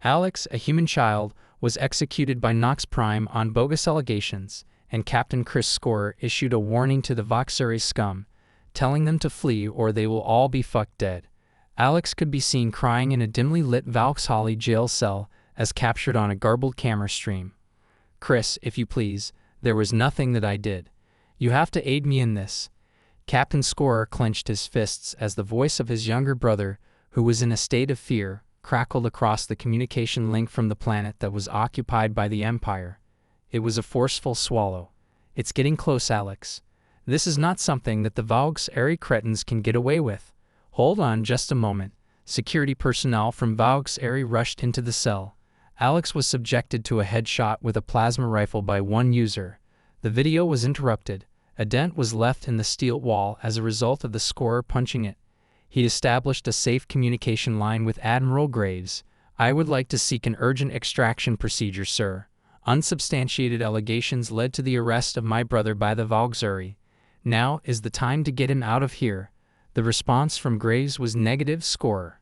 Alex, a human child, was executed by Nox Prime on bogus allegations, and Captain Chris Scorer issued a warning to the Voxuri scum, telling them to flee or they will all be fucked dead. Alex could be seen crying in a dimly lit Vauxhall jail cell, as captured on a garbled camera stream. "Chris, if you please, there was nothing that I did. You have to aid me in this." Captain Scorer clenched his fists as the voice of his younger brother, who was in a state of fear, crackled across the communication link from the planet that was occupied by the Empire. It was a forceful swallow. "It's getting close, Alex. This is not something that the Voxuri cretins can get away with. Hold on just a moment." Security personnel from Voxuri rushed into the cell. Alex was subjected to a headshot with a plasma rifle by one user. The video was interrupted. A dent was left in the steel wall as a result of the scorer punching it. He established a safe communication line with Admiral Graves. "I would like to seek an urgent extraction procedure, sir. Unsubstantiated allegations led to the arrest of my brother by the Voxuri. Now is the time to get him out of here." The response from Graves was negative. "Scorer.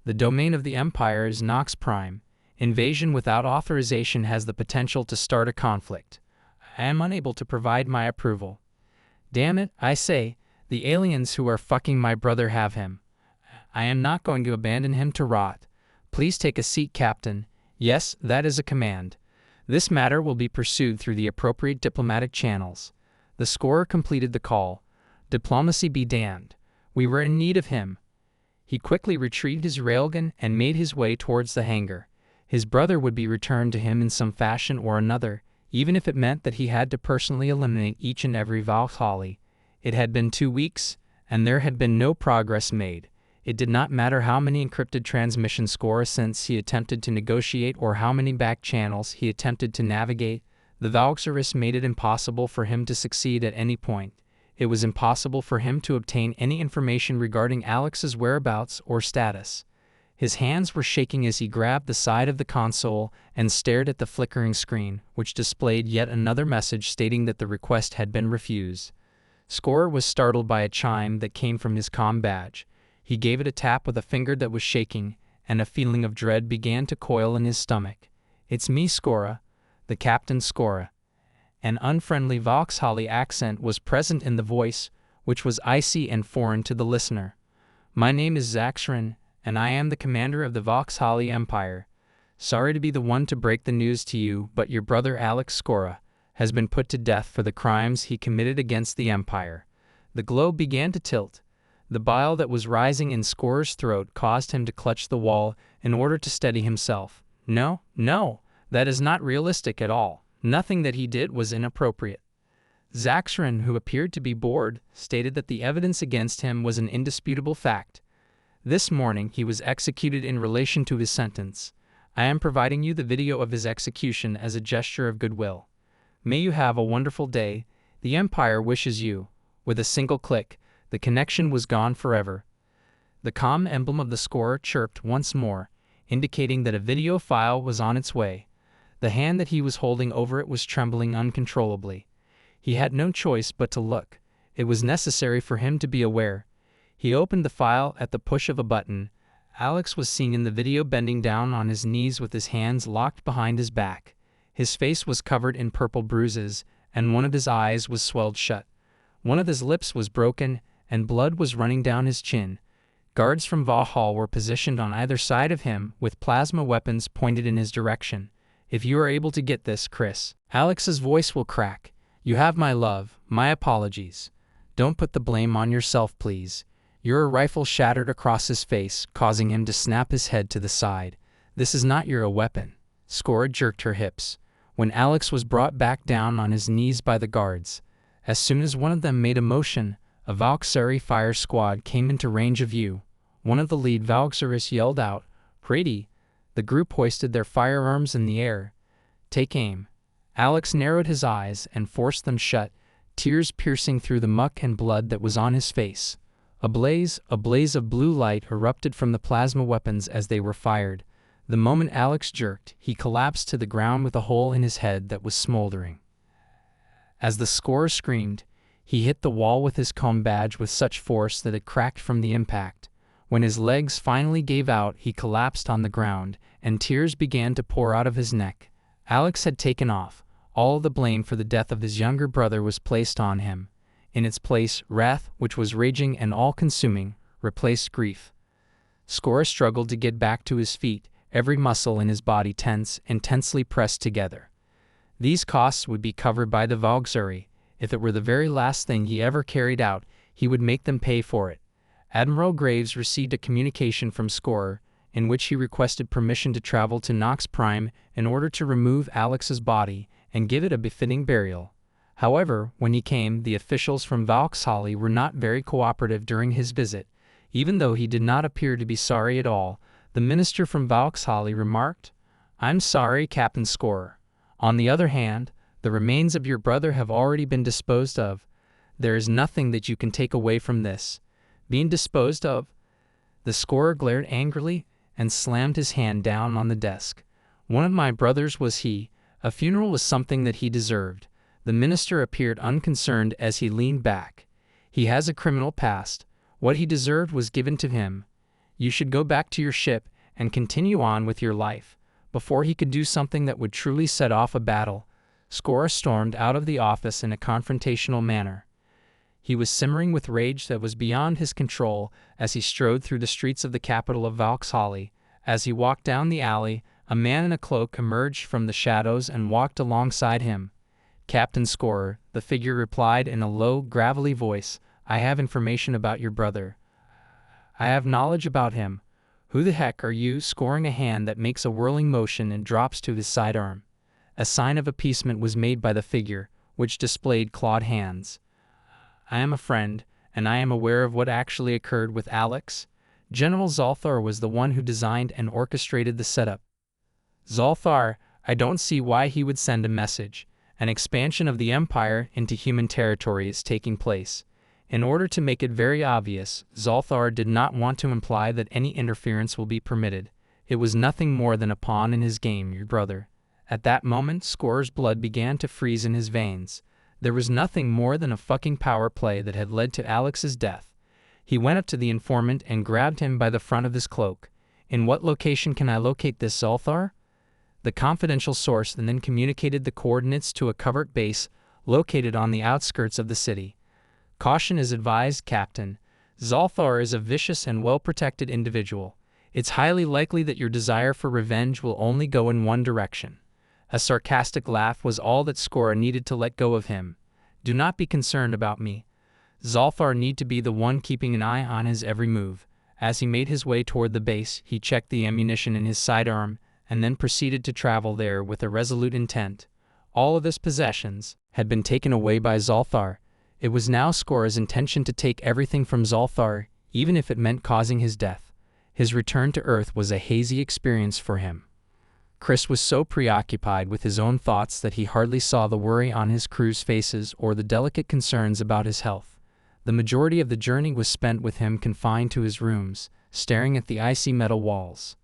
The domain of the Empire is Nox Prime. Invasion without authorization has the potential to start a conflict. I am unable to provide my approval." "Damn it, I say, the aliens who are fucking my brother have him. I am not going to abandon him to rot. Please take a seat, Captain." "Yes, that is a command. This matter will be pursued through the appropriate diplomatic channels." The scorer completed the call. "Diplomacy be damned. We were in need of him." He quickly retrieved his railgun and made his way towards the hangar. His brother would be returned to him in some fashion or another, even if it meant that he had to personally eliminate each and every Vauxhall. It had been 2 weeks, and there had been no progress made. It did not matter how many encrypted transmission score since he attempted to negotiate or how many back channels he attempted to navigate. The Voxuris made it impossible for him to succeed at any point. It was impossible for him to obtain any information regarding Alex's whereabouts or status. His hands were shaking as he grabbed the side of the console and stared at the flickering screen, which displayed yet another message stating that the request had been refused. Scorer was startled by a chime that came from his comm badge. He gave it a tap with a finger that was shaking, and a feeling of dread began to coil in his stomach. "It's me, Scorer. The Captain Scorer." An unfriendly Vauxhall accent was present in the voice, which was icy and foreign to the listener. "My name is Zaxrin, and I am the commander of the Vauxhall Empire. Sorry to be the one to break the news to you, but your brother Alex Scorer has been put to death for the crimes he committed against the Empire." The globe began to tilt. The bile that was rising in Scorer's throat caused him to clutch the wall in order to steady himself. No, that is not realistic at all. Nothing that he did was inappropriate." Zaxrin, who appeared to be bored, stated that the evidence against him was an indisputable fact. "This morning he was executed in relation to his sentence. I am providing you the video of his execution as a gesture of goodwill. May you have a wonderful day. The Empire wishes you." With a single click, the connection was gone forever. The comm emblem of the scorer chirped once more, indicating that a video file was on its way. The hand that he was holding over it was trembling uncontrollably. He had no choice but to look. It was necessary for him to be aware. He opened the file at the push of a button. Alex was seen in the video bending down on his knees with his hands locked behind his back. His face was covered in purple bruises, and one of his eyes was swelled shut. One of his lips was broken, and blood was running down his chin. Guards from Valhall were positioned on either side of him, with plasma weapons pointed in his direction. "If you are able to get this, Chris," Alex's voice will crack. "You have my love, my apologies. Don't put the blame on yourself, please." Your rifle shattered across his face, causing him to snap his head to the side. "This is not your weapon." Scorer jerked her hips. When Alex was brought back down on his knees by the guards, as soon as one of them made a motion, a Voxuri fire squad came into range of view. One of the lead Voxuris yelled out, "Pretty." The group hoisted their firearms in the air. "Take aim." Alex narrowed his eyes and forced them shut, tears piercing through the muck and blood that was on his face. A blaze of blue light erupted from the plasma weapons as they were fired. The moment Alex jerked, he collapsed to the ground with a hole in his head that was smoldering. As the scorer screamed, he hit the wall with his comm badge with such force that it cracked from the impact. When his legs finally gave out, he collapsed on the ground, and tears began to pour out of his neck. Alex had taken off. All the blame for the death of his younger brother was placed on him. In its place, wrath, which was raging and all-consuming, replaced grief. Skora struggled to get back to his feet, every muscle in his body tense and tensely pressed together. These costs would be covered by the Valkyrie. If it were the very last thing he ever carried out, he would make them pay for it. Admiral Graves received a communication from Skora, in which he requested permission to travel to Nox Prime in order to remove Alex's body and give it a befitting burial. However, when he came, the officials from Valkyrie were not very cooperative during his visit. Even though he did not appear to be sorry at all, the minister from Valkyrie remarked, "I'm sorry, Captain Skora. On the other hand, the remains of your brother have already been disposed of. There is nothing that you can take away from this. Being disposed of?" The Skora glared angrily and slammed his hand down on the desk. "One of my brothers was he. A funeral was something that he deserved." The minister appeared unconcerned as he leaned back. "He has a criminal past. What he deserved was given to him. You should go back to your ship and continue on with your life." Before he could do something that would truly set off a battle, Skora stormed out of the office in a confrontational manner. He was simmering with rage that was beyond his control as he strode through the streets of the capital of Valkyrie. As he walked down the alley, a man in a cloak emerged from the shadows and walked alongside him. "Captain Skora," the figure replied in a low, gravelly voice, "I have information about your brother. I have knowledge about him." "Who the heck are you?" Scoring a hand that makes a whirling motion and drops to his sidearm. A sign of appeasement was made by the figure, which displayed clawed hands. "I am a friend, and I am aware of what actually occurred with Alex. General Zolthar was the one who designed and orchestrated the setup." "Zolthar? I don't see why he would send a message. An expansion of the Empire into human territory is taking place. In order to make it very obvious, Zolthar did not want to imply that any interference will be permitted. It was nothing more than a pawn in his game, your brother." At that moment, Skora's blood began to freeze in his veins. There was nothing more than a fucking power play that had led to Alex's death. He went up to the informant and grabbed him by the front of his cloak. "In what location can I locate this Zolthar?" The confidential source then communicated the coordinates to a covert base located on the outskirts of the city. "Caution is advised, Captain. Zolthar is a vicious and well-protected individual. It's highly likely that your desire for revenge will only go in one direction." A sarcastic laugh was all that Skora needed to let go of him. "Do not be concerned about me. Zolthar need to be the one keeping an eye on his every move." As he made his way toward the base, he checked the ammunition in his sidearm, and then proceeded to travel there with a resolute intent. All of his possessions had been taken away by Zolthar. It was now Skora's intention to take everything from Zolthar, even if it meant causing his death. His return to Earth was a hazy experience for him. Chris was so preoccupied with his own thoughts that he hardly saw the worry on his crew's faces or the delicate concerns about his health. The majority of the journey was spent with him confined to his rooms, staring at the icy metal walls.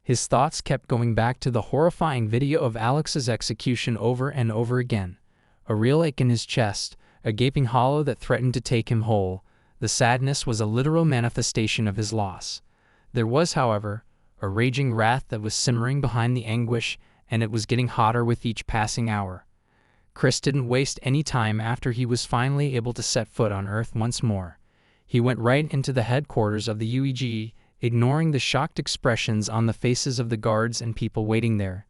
His thoughts kept going back to the horrifying video of Alex's execution over and over again. A real ache in his chest, a gaping hollow that threatened to take him whole. The sadness was a literal manifestation of his loss. There was, however, a raging wrath that was simmering behind the anguish, and it was getting hotter with each passing hour. Chris didn't waste any time after he was finally able to set foot on Earth once more. He went right into the headquarters of the UEG, ignoring the shocked expressions on the faces of the guards and people waiting there.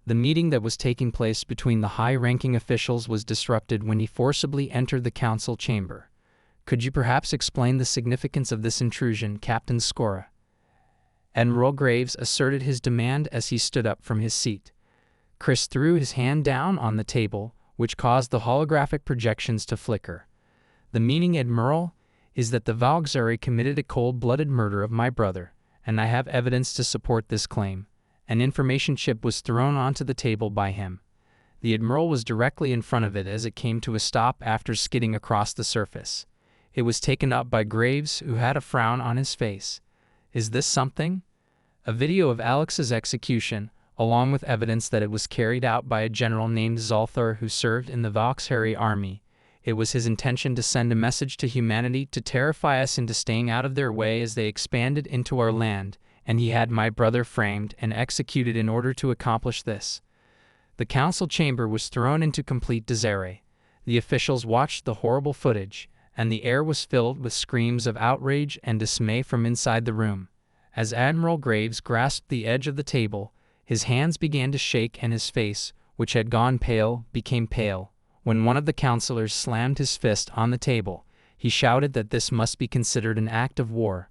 The meeting that was taking place between the high-ranking officials was disrupted when he forcibly entered the council chamber. "Could you perhaps explain the significance of this intrusion, Captain Skora?" Admiral Graves asserted his demand as he stood up from his seat. Chris threw his hand down on the table, which caused the holographic projections to flicker. "The meaning, Admiral, is that the Valkyrie committed a cold-blooded murder of my brother, and I have evidence to support this claim." An information chip was thrown onto the table by him. The Admiral was directly in front of it as it came to a stop after skidding across the surface. It was taken up by Graves, who had a frown on his face. "Is this something?" A video of Alex's execution, along with evidence that it was carried out by a general named Zolthar who served in the Valkyrie army. It was his intention to send a message to humanity to terrify us into staying out of their way as they expanded into our land, and he had my brother framed and executed in order to accomplish this. The council chamber was thrown into complete disarray. The officials watched the horrible footage, and the air was filled with screams of outrage and dismay from inside the room. As Admiral Graves grasped the edge of the table, his hands began to shake and his face, which had gone pale, became pale. When one of the counselors slammed his fist on the table, he shouted that this must be considered an act of war.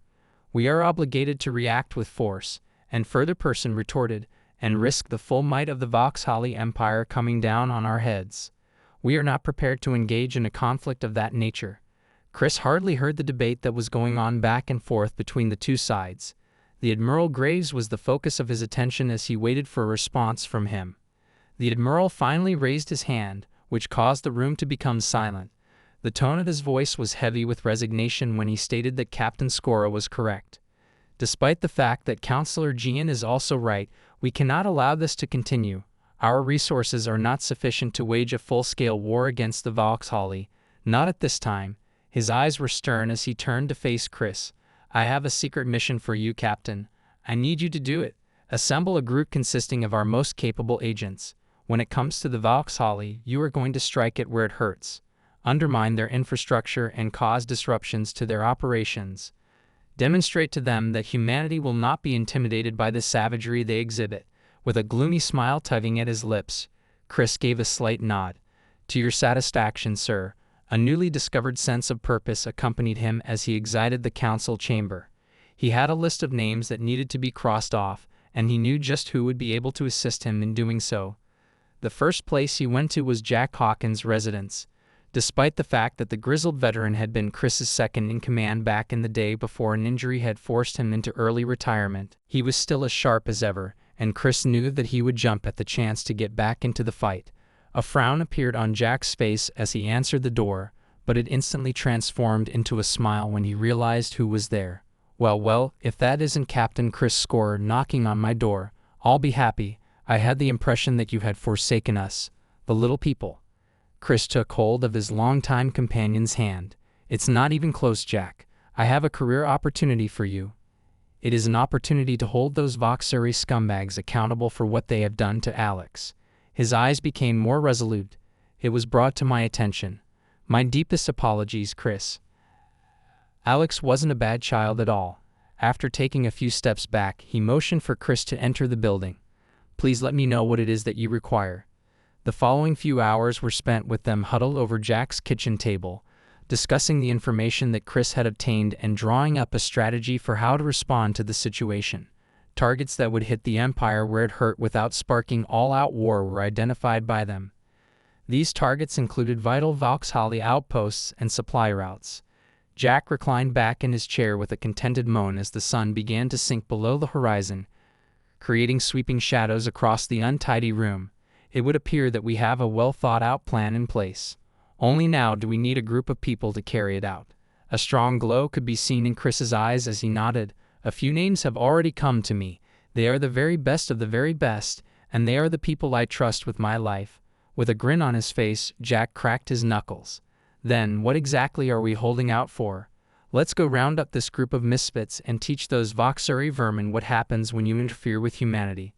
We are obligated to react with force, and further person retorted, and risk the full might of the Vauxhall Empire coming down on our heads. We are not prepared to engage in a conflict of that nature. Chris hardly heard the debate that was going on back and forth between the two sides. The Admiral Graves was the focus of his attention as he waited for a response from him. The Admiral finally raised his hand, which caused the room to become silent. The tone of his voice was heavy with resignation when he stated that Captain Skora was correct. Despite the fact that Counselor Gian is also right, we cannot allow this to continue. Our resources are not sufficient to wage a full-scale war against the Vauxhall. Not at this time. His eyes were stern as he turned to face Chris. I have a secret mission for you, Captain. I need you to do it. Assemble a group consisting of our most capable agents. When it comes to the Vauxhall, you are going to strike it where it hurts. Undermine their infrastructure and cause disruptions to their operations. Demonstrate to them that humanity will not be intimidated by the savagery they exhibit. With a gloomy smile tugging at his lips, Chris gave a slight nod. To your satisfaction, sir. A newly discovered sense of purpose accompanied him as he exited the council chamber. He had a list of names that needed to be crossed off, and he knew just who would be able to assist him in doing so. The first place he went to was Jack Hawkins' residence. Despite the fact that the grizzled veteran had been Chris's second-in-command back in the day before an injury had forced him into early retirement, he was still as sharp as ever, and Chris knew that he would jump at the chance to get back into the fight. A frown appeared on Jack's face as he answered the door, but it instantly transformed into a smile when he realized who was there. Well, if that isn't Captain Chris Skora knocking on my door, I'll be happy. I had the impression that you had forsaken us, the little people. Chris took hold of his longtime companion's hand. It's not even close, Jack. I have a career opportunity for you. It is an opportunity to hold those Vauxhall scumbags accountable for what they have done to Alex. His eyes became more resolute. It was brought to my attention. My deepest apologies, Chris. Alex wasn't a bad child at all. After taking a few steps back, he motioned for Chris to enter the building. Please let me know what it is that you require. The following few hours were spent with them huddled over Jack's kitchen table, discussing the information that Chris had obtained and drawing up a strategy for how to respond to the situation. Targets that would hit the Empire where it hurt without sparking all-out war were identified by them. These targets included vital Vauxhall outposts and supply routes. Jack reclined back in his chair with a contented moan as the sun began to sink below the horizon, creating sweeping shadows across the untidy room. It would appear that we have a well-thought-out plan in place. Only now do we need a group of people to carry it out. A strong glow could be seen in Chris's eyes as he nodded. A few names have already come to me. They are the very best of the very best, and they are the people I trust with my life. With a grin on his face, Jack cracked his knuckles. Then, what exactly are we holding out for? Let's go round up this group of misfits and teach those Vauxhall vermin what happens when you interfere with humanity.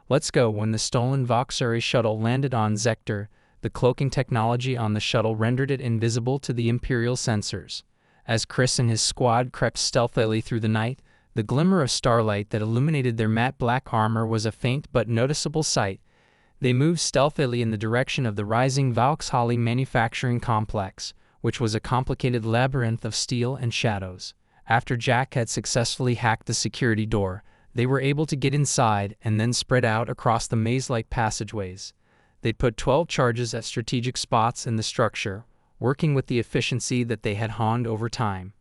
Let's go. When the stolen Vauxhall shuttle landed on Zector, the cloaking technology on the shuttle rendered it invisible to the Imperial sensors. As Chris and his squad crept stealthily through the night, the glimmer of starlight that illuminated their matte black armor was a faint but noticeable sight. They moved stealthily in the direction of the rising Vauxhall manufacturing complex, which was a complicated labyrinth of steel and shadows. After Jack had successfully hacked the security door, they were able to get inside and then spread out across the maze-like passageways. They'd put 12 charges at strategic spots in the structure, working with the efficiency that they had honed over time.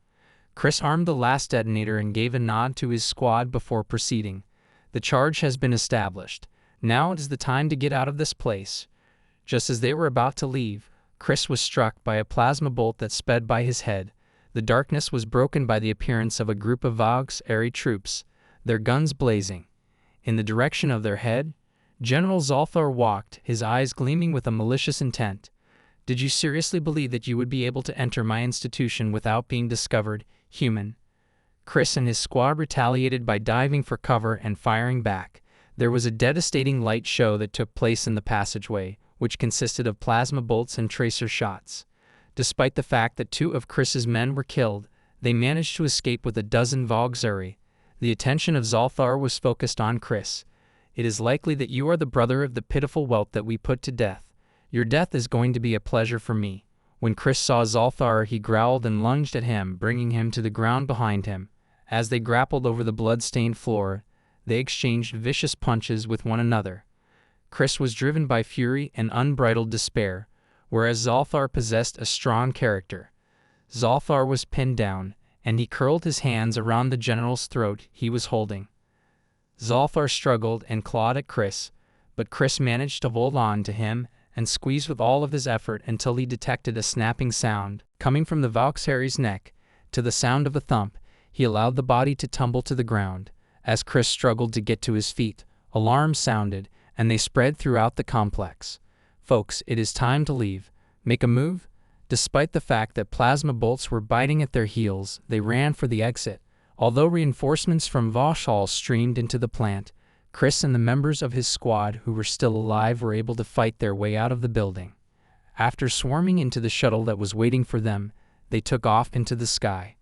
Chris armed the last detonator and gave a nod to his squad before proceeding. The charge has been established. Now it is the time to get out of this place. Just as they were about to leave, Chris was struck by a plasma bolt that sped by his head. The darkness was broken by the appearance of a group of Vauxhall troops, their guns blazing. In the direction of their head, General Zolthar walked, his eyes gleaming with a malicious intent. Did you seriously believe that you would be able to enter my institution without being discovered, human?" Chris and his squad retaliated by diving for cover and firing back. There was a devastating light show that took place in the passageway, which consisted of plasma bolts and tracer shots. Despite the fact that 2 of Chris's men were killed, they managed to escape with a dozen Voxuri. The attention of Zolthar was focused on Chris. "It is likely that you are the brother of the pitiful whelp that we put to death. Your death is going to be a pleasure for me." When Chris saw Zolthar, he growled and lunged at him, bringing him to the ground behind him. As they grappled over the blood-stained floor, they exchanged vicious punches with one another. Chris was driven by fury and unbridled despair, whereas Zolthar possessed a strong character. Zolthar was pinned down, and he curled his hands around the general's throat he was holding. Zolthar struggled and clawed at Chris, but Chris managed to hold on to him and squeeze with all of his effort until he detected a snapping sound coming from the Valkyrie's neck. To the sound of a thump, he allowed the body to tumble to the ground. As Chris struggled to get to his feet, alarms sounded, and they spread throughout the complex. "Folks, it is time to leave. Make a move?" Despite the fact that plasma bolts were biting at their heels, they ran for the exit. Although reinforcements from Vauxhall streamed into the plant, Chris and the members of his squad who were still alive were able to fight their way out of the building. After swarming into the shuttle that was waiting for them, they took off into the sky.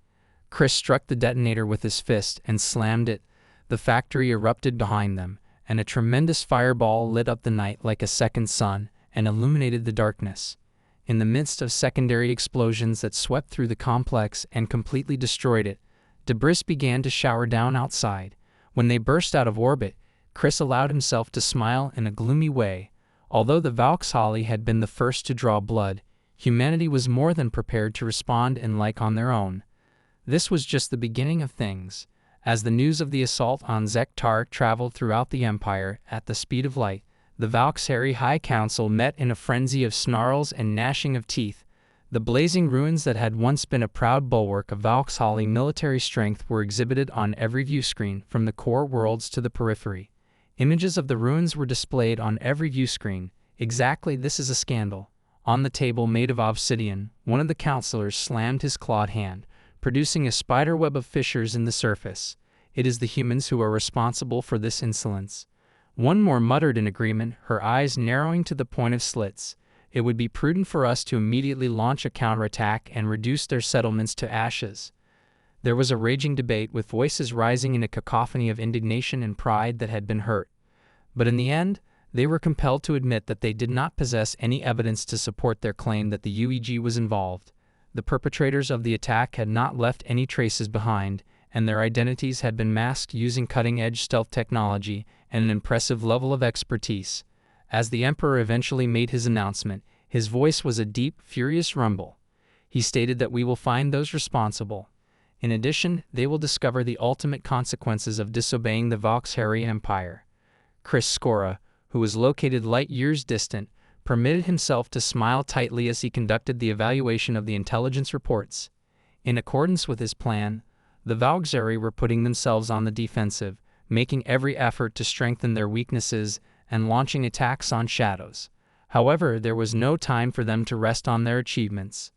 Chris struck the detonator with his fist and slammed it. The factory erupted behind them, and a tremendous fireball lit up the night like a second sun and illuminated the darkness. In the midst of secondary explosions that swept through the complex and completely destroyed it, debris began to shower down outside. When they burst out of orbit, Chris allowed himself to smile in a gloomy way. Although the Valkyrie had been the first to draw blood, humanity was more than prepared to respond in like on their own. This was just the beginning of things. As the news of the assault on Zektar traveled throughout the Empire at the speed of light, the Valkyrie High Council met in a frenzy of snarls and gnashing of teeth. The blazing ruins that had once been a proud bulwark of Valkyrie military strength were exhibited on every view screen, from the core worlds to the periphery. Images of the ruins were displayed on every view screen. "Exactly, this is a scandal." On the table made of obsidian, one of the counselors slammed his clawed hand, producing a spiderweb of fissures in the surface. "It is the humans who are responsible for this insolence." One more muttered in agreement, her eyes narrowing to the point of slits. "It would be prudent for us to immediately launch a counterattack and reduce their settlements to ashes." There was a raging debate, with voices rising in a cacophony of indignation and pride that had been hurt. But in the end, they were compelled to admit that they did not possess any evidence to support their claim that the UEG was involved. The perpetrators of the attack had not left any traces behind, and their identities had been masked using cutting-edge stealth technology and an impressive level of expertise. As the Emperor eventually made his announcement, his voice was a deep, furious rumble. He stated that we will find those responsible. In addition, they will discover the ultimate consequences of disobeying the Valkyrie Empire. Chris Skora, who was located light years distant, permitted himself to smile tightly as he conducted the evaluation of the intelligence reports. In accordance with his plan, the Valkyrie were putting themselves on the defensive, making every effort to strengthen their weaknesses and launching attacks on shadows. However, there was no time for them to rest on their achievements.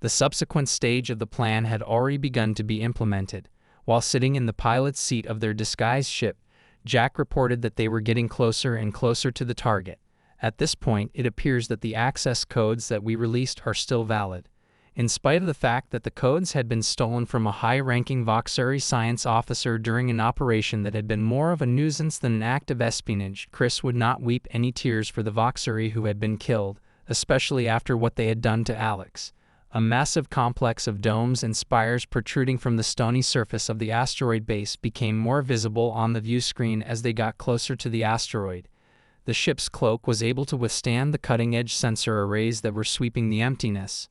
The subsequent stage of the plan had already begun to be implemented. While sitting in the pilot's seat of their disguised ship, Jack reported that they were getting closer and closer to the target. "At this point, it appears that the access codes that we released are still valid." In spite of the fact that the codes had been stolen from a high-ranking Voxuri science officer during an operation that had been more of a nuisance than an act of espionage, Chris would not weep any tears for the Voxuri who had been killed, especially after what they had done to Alex. A massive complex of domes and spires protruding from the stony surface of the asteroid base became more visible on the view screen as they got closer to the asteroid. The ship's cloak was able to withstand the cutting-edge sensor arrays that were sweeping the emptiness.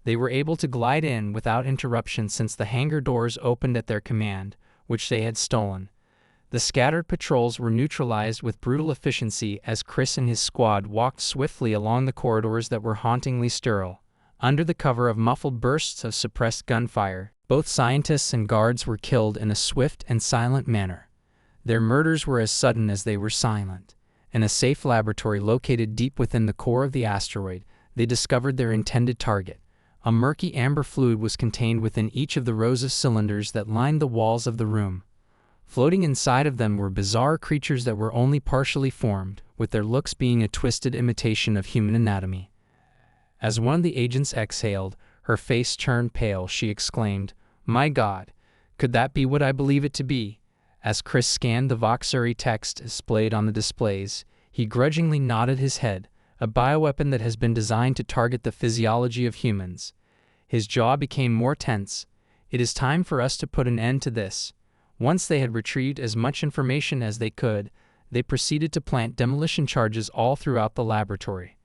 They were able to glide in without interruption since the hangar doors opened at their command, which they had stolen. The scattered patrols were neutralized with brutal efficiency as Chris and his squad walked swiftly along the corridors that were hauntingly sterile. Under the cover of muffled bursts of suppressed gunfire, both scientists and guards were killed in a swift and silent manner. Their murders were as sudden as they were silent. In a safe laboratory located deep within the core of the asteroid, they discovered their intended target. A murky amber fluid was contained within each of the rows of cylinders that lined the walls of the room. Floating inside of them were bizarre creatures that were only partially formed, with their looks being a twisted imitation of human anatomy. As one of the agents exhaled, her face turned pale. She exclaimed, "My God, could that be what I believe it to be?" As Chris scanned the Voxuri text displayed on the displays, he grudgingly nodded his head. A bioweapon that has been designed to target the physiology of humans. His jaw became more tense. "It is time for us to put an end to this." Once they had retrieved as much information as they could, they proceeded to plant demolition charges all throughout the laboratory.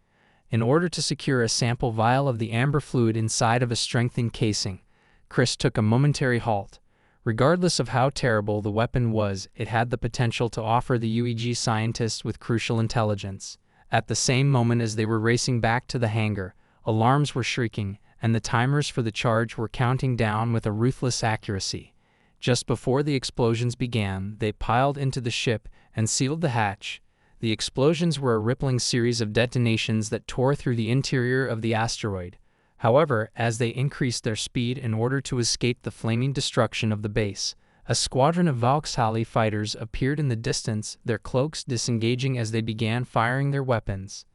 In order to secure a sample vial of the amber fluid inside of a strengthening casing, Chris took a momentary halt. Regardless of how terrible the weapon was, it had the potential to offer the UEG scientists with crucial intelligence. At the same moment as they were racing back to the hangar, alarms were shrieking, and the timers for the charge were counting down with a ruthless accuracy. Just before the explosions began, they piled into the ship and sealed the hatch. The explosions were a rippling series of detonations that tore through the interior of the asteroid. However, as they increased their speed in order to escape the flaming destruction of the base, a squadron of Valkyrie fighters appeared in the distance, their cloaks disengaging as they began firing their weapons.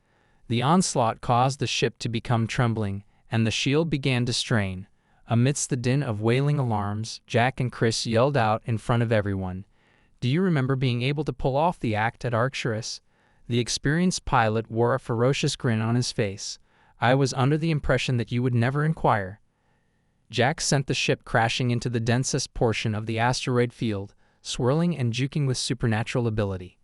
The onslaught caused the ship to become trembling, and the shield began to strain. Amidst the din of wailing alarms, Jack and Chris yelled out in front of everyone, "Do you remember being able to pull off the act at Arcturus?" The experienced pilot wore a ferocious grin on his face. "I was under the impression that you would never inquire." Jack sent the ship crashing into the densest portion of the asteroid field, swirling and juking with supernatural ability.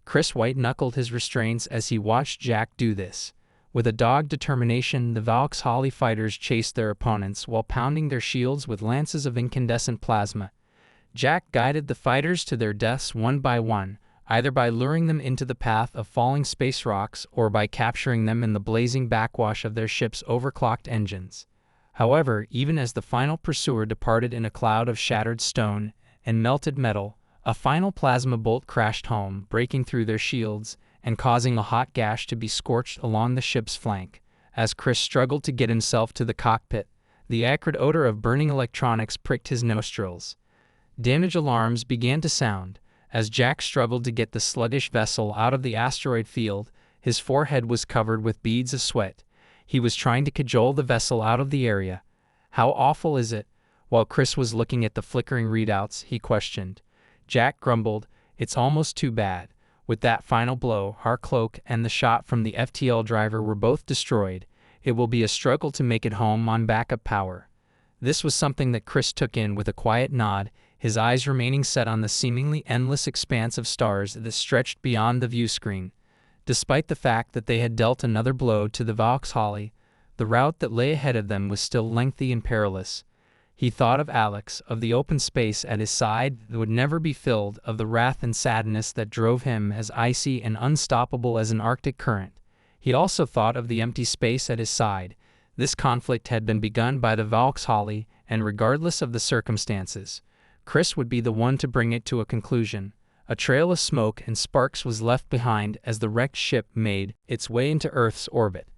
Chris white-knuckled his restraints as he watched Jack do this. With a dogged determination, the Valkyrie fighters chased their opponents while pounding their shields with lances of incandescent plasma. Jack guided the fighters to their deaths one by one, either by luring them into the path of falling space rocks or by capturing them in the blazing backwash of their ship's overclocked engines. However, even as the final pursuer departed in a cloud of shattered stone and melted metal, a final plasma bolt crashed home, breaking through their shields and causing a hot gash to be scorched along the ship's flank. As Chris struggled to get himself to the cockpit, the acrid odor of burning electronics pricked his nostrils. Damage alarms began to sound. As Jack struggled to get the sluggish vessel out of the asteroid field, his forehead was covered with beads of sweat. He was trying to cajole the vessel out of the area. "How awful is it?" While Chris was looking at the flickering readouts, he questioned. Jack grumbled, "It's almost too bad." With that final blow, our cloak and the shot from the FTL driver were both destroyed. It will be a struggle to make it home on backup power. This was something that Chris took in with a quiet nod, his eyes remaining set on the seemingly endless expanse of stars that stretched beyond the view screen. Despite the fact that they had dealt another blow to the Valkyrie, the route that lay ahead of them was still lengthy and perilous. He thought of Alex, of the open space at his side that would never be filled, of the wrath and sadness that drove him as icy and unstoppable as an Arctic current. He also thought of the empty space at his side. This conflict had been begun by the Valkyrie, and regardless of the circumstances, Chris would be the one to bring it to a conclusion. A trail of smoke and sparks was left behind as the wrecked ship made its way into Earth's orbit.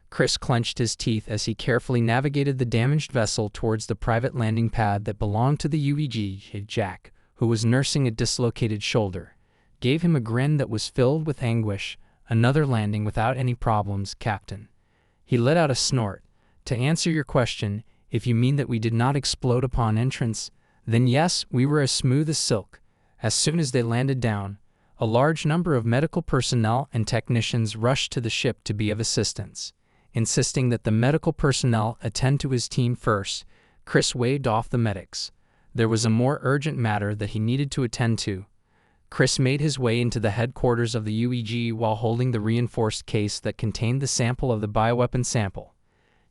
Chris clenched his teeth as he carefully navigated the damaged vessel towards the private landing pad that belonged to the UEG. Jack, who was nursing a dislocated shoulder, gave him a grin that was filled with anguish. "Another landing without any problems, Captain." He let out a snort. "To answer your question, if you mean that we did not explode upon entrance, then yes, we were as smooth as silk." As soon as they landed down, a large number of medical personnel and technicians rushed to the ship to be of assistance. Insisting that the medical personnel attend to his team first, Chris waved off the medics. There was a more urgent matter that he needed to attend to. Chris made his way into the headquarters of the UEG while holding the reinforced case that contained the sample of the bioweapon sample.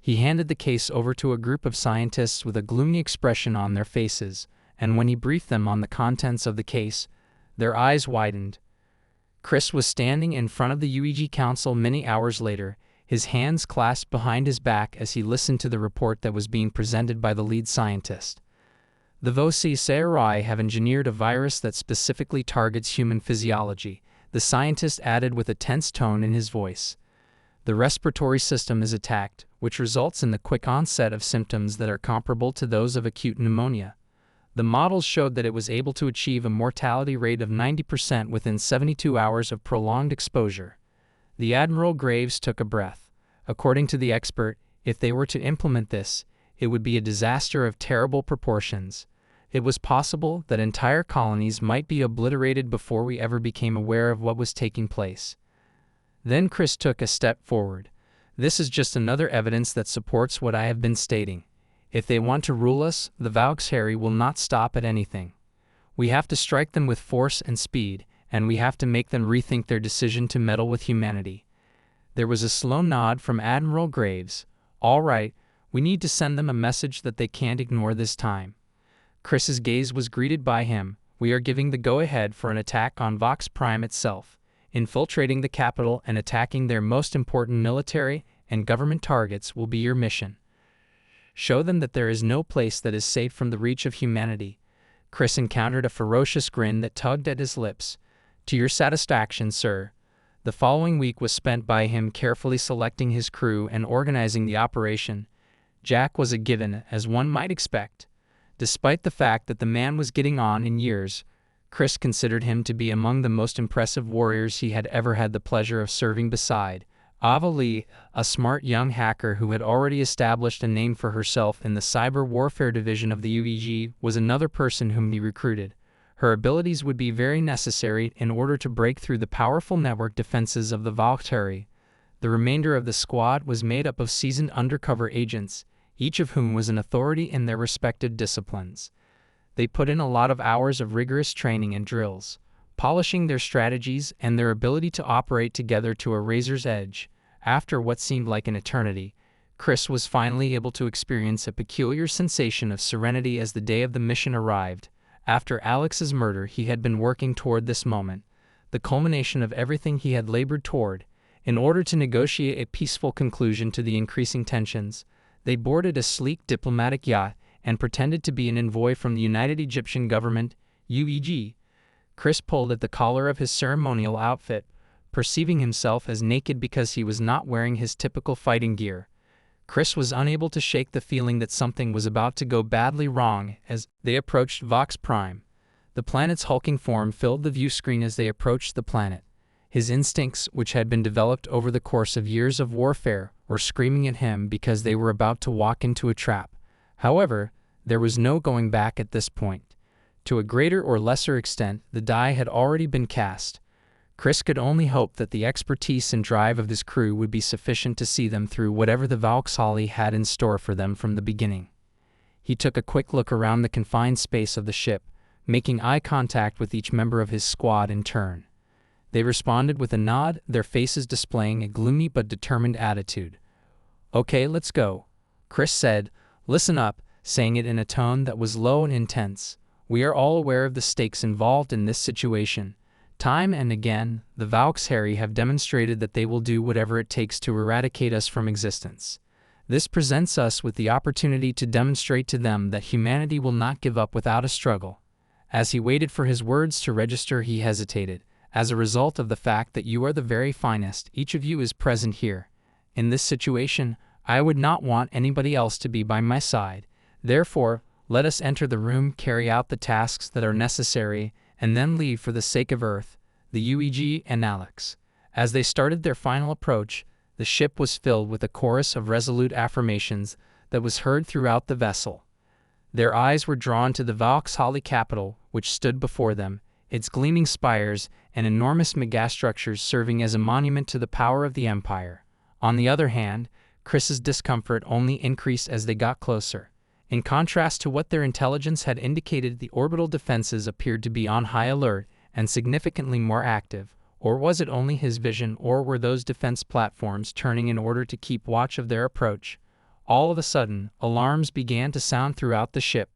He handed the case over to a group of scientists with a gloomy expression on their faces, and when he briefed them on the contents of the case, their eyes widened. Chris was standing in front of the UEG Council many hours later, his hands clasped behind his back as he listened to the report that was being presented by the lead scientist. "The Voxuri have engineered a virus that specifically targets human physiology," the scientist added with a tense tone in his voice. The respiratory system is attacked, which results in the quick onset of symptoms that are comparable to those of acute pneumonia. The models showed that it was able to achieve a mortality rate of 90% within 72 hours of prolonged exposure. The Admiral Graves took a breath. According to the expert, if they were to implement this, it would be a disaster of terrible proportions. It was possible that entire colonies might be obliterated before we ever became aware of what was taking place. Then Chris took a step forward. This is just another evidence that supports what I have been stating. If they want to rule us, the Valkyrie will not stop at anything. We have to strike them with force and speed, and we have to make them rethink their decision to meddle with humanity. There was a slow nod from Admiral Graves. All right, we need to send them a message that they can't ignore this time. Chris's gaze was greeted by him. We are giving the go-ahead for an attack on Vox Prime itself. Infiltrating the capital and attacking their most important military and government targets will be your mission. Show them that there is no place that is safe from the reach of humanity. Chris encountered a ferocious grin that tugged at his lips. To your satisfaction, sir. The following week was spent by him carefully selecting his crew and organizing the operation. Jack was a given, as one might expect. Despite the fact that the man was getting on in years, Chris considered him to be among the most impressive warriors he had ever had the pleasure of serving beside. Ava Lee, a smart young hacker who had already established a name for herself in the cyber warfare division of the UEG, was another person whom he recruited. Her abilities would be very necessary in order to break through the powerful network defenses of the Valkyrie. The remainder of the squad was made up of seasoned undercover agents, each of whom was an authority in their respective disciplines. They put in a lot of hours of rigorous training and drills, polishing their strategies and their ability to operate together to a razor's edge. After what seemed like an eternity, Chris was finally able to experience a peculiar sensation of serenity as the day of the mission arrived. After Alex's murder, he had been working toward this moment, the culmination of everything he had labored toward. In order to negotiate a peaceful conclusion to the increasing tensions, they boarded a sleek diplomatic yacht and pretended to be an envoy from the United Egyptian Government, UEG. Chris pulled at the collar of his ceremonial outfit, perceiving himself as naked because he was not wearing his typical fighting gear. Chris was unable to shake the feeling that something was about to go badly wrong as they approached Vox Prime. The planet's hulking form filled the view screen as they approached the planet. His instincts, which had been developed over the course of years of warfare, were screaming at him because they were about to walk into a trap. However, there was no going back at this point. To a greater or lesser extent, the die had already been cast. Chris could only hope that the expertise and drive of his crew would be sufficient to see them through whatever the Valkyrie had in store for them from the beginning. He took a quick look around the confined space of the ship, making eye contact with each member of his squad in turn. They responded with a nod, their faces displaying a gloomy but determined attitude. "Okay, let's go," Chris said. "Listen up," saying it in a tone that was low and intense. "We are all aware of the stakes involved in this situation. Time and again, the Valkyrie have demonstrated that they will do whatever it takes to eradicate us from existence. This presents us with the opportunity to demonstrate to them that humanity will not give up without a struggle." As he waited for his words to register, he hesitated. "As a result of the fact that you are the very finest, each of you is present here. In this situation, I would not want anybody else to be by my side. Therefore, let us enter the room, carry out the tasks that are necessary, and then leave for the sake of Earth, the UEG, and Alex." As they started their final approach, the ship was filled with a chorus of resolute affirmations that was heard throughout the vessel. Their eyes were drawn to the Valkyrie capital, which stood before them, its gleaming spires and enormous megastructures serving as a monument to the power of the Empire. On the other hand, Chris's discomfort only increased as they got closer. In contrast to what their intelligence had indicated, the orbital defenses appeared to be on high alert and significantly more active. Or was it only his vision, or were those defense platforms turning in order to keep watch of their approach? All of a sudden, alarms began to sound throughout the ship.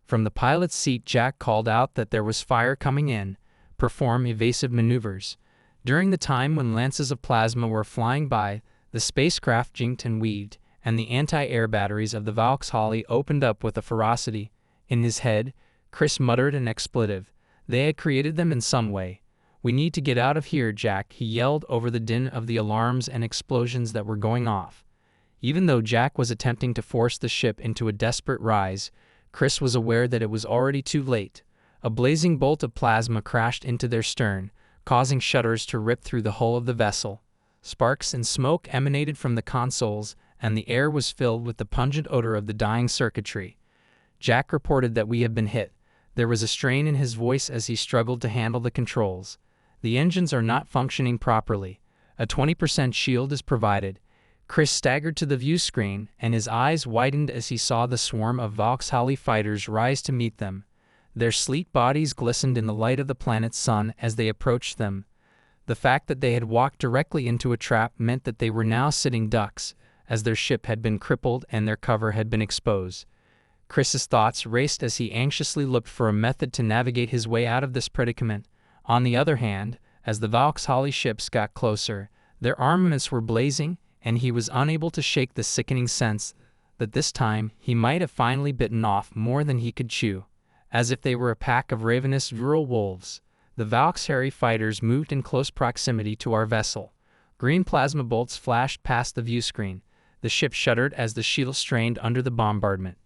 From the pilot's seat, Jack called out that there was fire coming in. Perform evasive maneuvers. During the time when lances of plasma were flying by, the spacecraft jinked and weaved, and the anti-air batteries of the Valkyrie opened up with a ferocity. In his head, Chris muttered an expletive. They had created them in some way. "We need to get out of here, Jack," he yelled over the din of the alarms and explosions that were going off. Even though Jack was attempting to force the ship into a desperate rise, Chris was aware that it was already too late. A blazing bolt of plasma crashed into their stern, causing shutters to rip through the hull of the vessel. Sparks and smoke emanated from the consoles, and the air was filled with the pungent odor of the dying circuitry. Jack reported that we had been hit. There was a strain in his voice as he struggled to handle the controls. "The engines are not functioning properly. A 20% shield is provided." Chris staggered to the view screen, and his eyes widened as he saw the swarm of Vauxhall fighters rise to meet them. Their sleek bodies glistened in the light of the planet's sun as they approached them. The fact that they had walked directly into a trap meant that they were now sitting ducks, as their ship had been crippled and their cover had been exposed. Chris's thoughts raced as he anxiously looked for a method to navigate his way out of this predicament. On the other hand, as the Vauxhall ships got closer, their armaments were blazing, and he was unable to shake the sickening sense that this time he might have finally bitten off more than he could chew. As if they were a pack of ravenous rural wolves, the Vauxhall fighters moved in close proximity to our vessel. Green plasma bolts flashed past the view screen. The ship shuddered as the shield strained under the bombardment.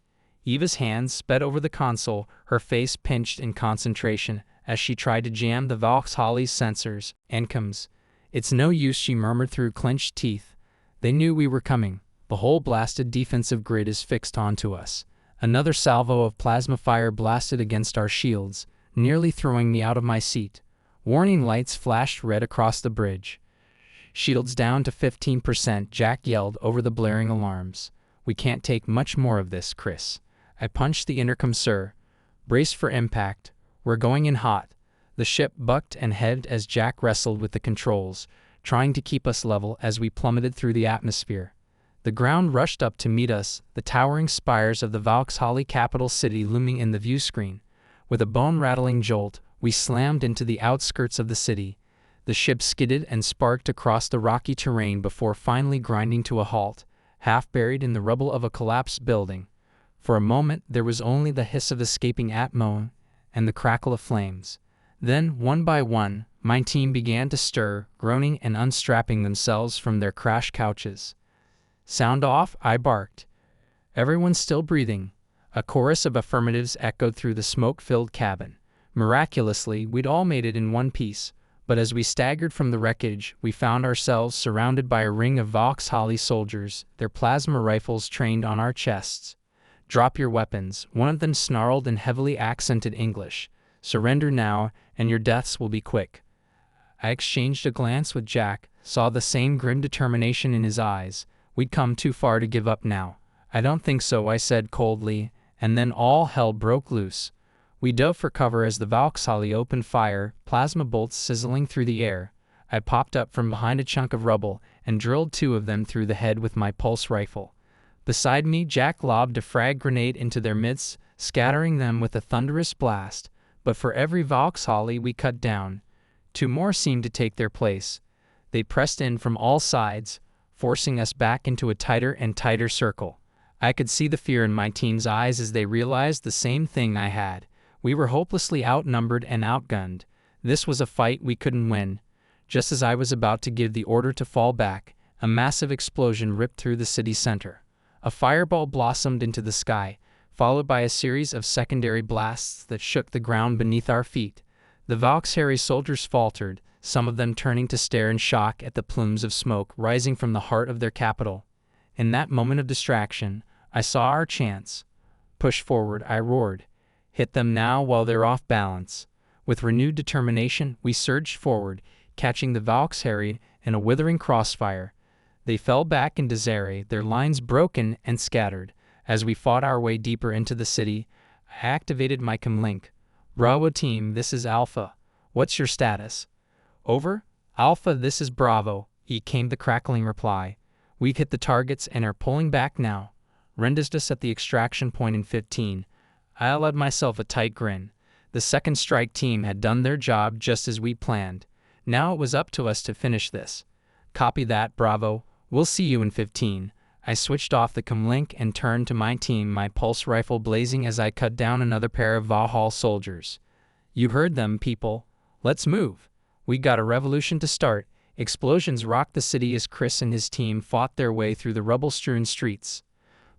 Eva's hands sped over the console, her face pinched in concentration as she tried to jam the Vauxhall's sensors and comms. "It's no use," she murmured through clenched teeth. "They knew we were coming. The whole blasted defensive grid is fixed onto us." Another salvo of plasma fire blasted against our shields, nearly throwing me out of my seat. Warning lights flashed red across the bridge. "Shields down to 15%, Jack yelled over the blaring alarms. "We can't take much more of this, Chris." I punched the intercom. "Sir, brace for impact. We're going in hot." The ship bucked and heaved as Jack wrestled with the controls, trying to keep us level as we plummeted through the atmosphere. The ground rushed up to meet us, the towering spires of the Vauxhall capital city looming in the view screen. With a bone-rattling jolt, we slammed into the outskirts of the city. The ship skidded and sparked across the rocky terrain before finally grinding to a halt, half buried in the rubble of a collapsed building. For a moment, there was only the hiss of escaping atmo and the crackle of flames. Then, one by one, my team began to stir, groaning and unstrapping themselves from their crash couches. "Sound off," I barked. "Everyone's still breathing." A chorus of affirmatives echoed through the smoke-filled cabin. Miraculously, we'd all made it in one piece, but as we staggered from the wreckage, we found ourselves surrounded by a ring of Vauxhall soldiers, their plasma rifles trained on our chests. "Drop your weapons," one of them snarled in heavily accented English. "Surrender now, and your deaths will be quick." I exchanged a glance with Jack, saw the same grim determination in his eyes. We'd come too far to give up now. "I don't think so," I said coldly, and then all hell broke loose. We dove for cover as the Vauxhall opened fire, plasma bolts sizzling through the air. I popped up from behind a chunk of rubble and drilled 2 of them through the head with my pulse rifle. Beside me, Jack lobbed a frag grenade into their midst, scattering them with a thunderous blast. But for every Vauxhall we cut down, 2 more seemed to take their place. They pressed in from all sides, forcing us back into a tighter and tighter circle. I could see the fear in my team's eyes as they realized the same thing I had. We were hopelessly outnumbered and outgunned. This was a fight we couldn't win. Just as I was about to give the order to fall back, a massive explosion ripped through the city center. A fireball blossomed into the sky, followed by a series of secondary blasts that shook the ground beneath our feet. The Vauxhall soldiers faltered, some of them turning to stare in shock at the plumes of smoke rising from the heart of their capital. In that moment of distraction, I saw our chance. "Push forward," I roared. "Hit them now while they're off balance." With renewed determination, we surged forward, catching the Vauxhall in a withering crossfire. They fell back in disarray, their lines broken and scattered. As we fought our way deeper into the city, I activated my comlink. "Bravo team, this is Alpha. What's your status?" "Over. Alpha, this is Bravo," came the crackling reply. "We've hit the targets and are pulling back now. Rendezed us at the extraction point in 15. I allowed myself a tight grin. The second strike team had done their job just as we planned. Now it was up to us to finish this. "Copy that, Bravo. We'll see you in 15. I switched off the comlink and turned to my team, my pulse rifle blazing as I cut down another pair of Vauxhall soldiers. "You heard them, people. Let's move. We got a revolution to start. Explosions rocked the city as Chris and his team fought their way through the rubble-strewn streets.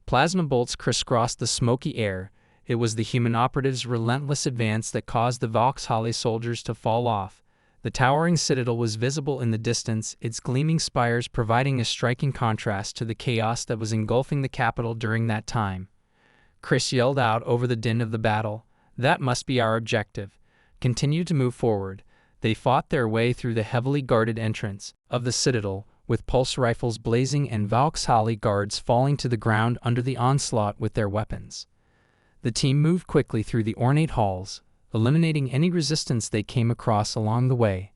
Plasma bolts crisscrossed the smoky air. It was the human operatives' relentless advance that caused the Vauxhall soldiers to fall off. The towering citadel was visible in the distance, its gleaming spires providing a striking contrast to the chaos that was engulfing the capital during that time. Chris yelled out over the din of the battle, "That must be our objective. Continue to move forward." They fought their way through the heavily guarded entrance of the citadel, with pulse rifles blazing and Vauxhall guards falling to the ground under the onslaught with their weapons. The team moved quickly through the ornate halls, eliminating any resistance they came across along the way.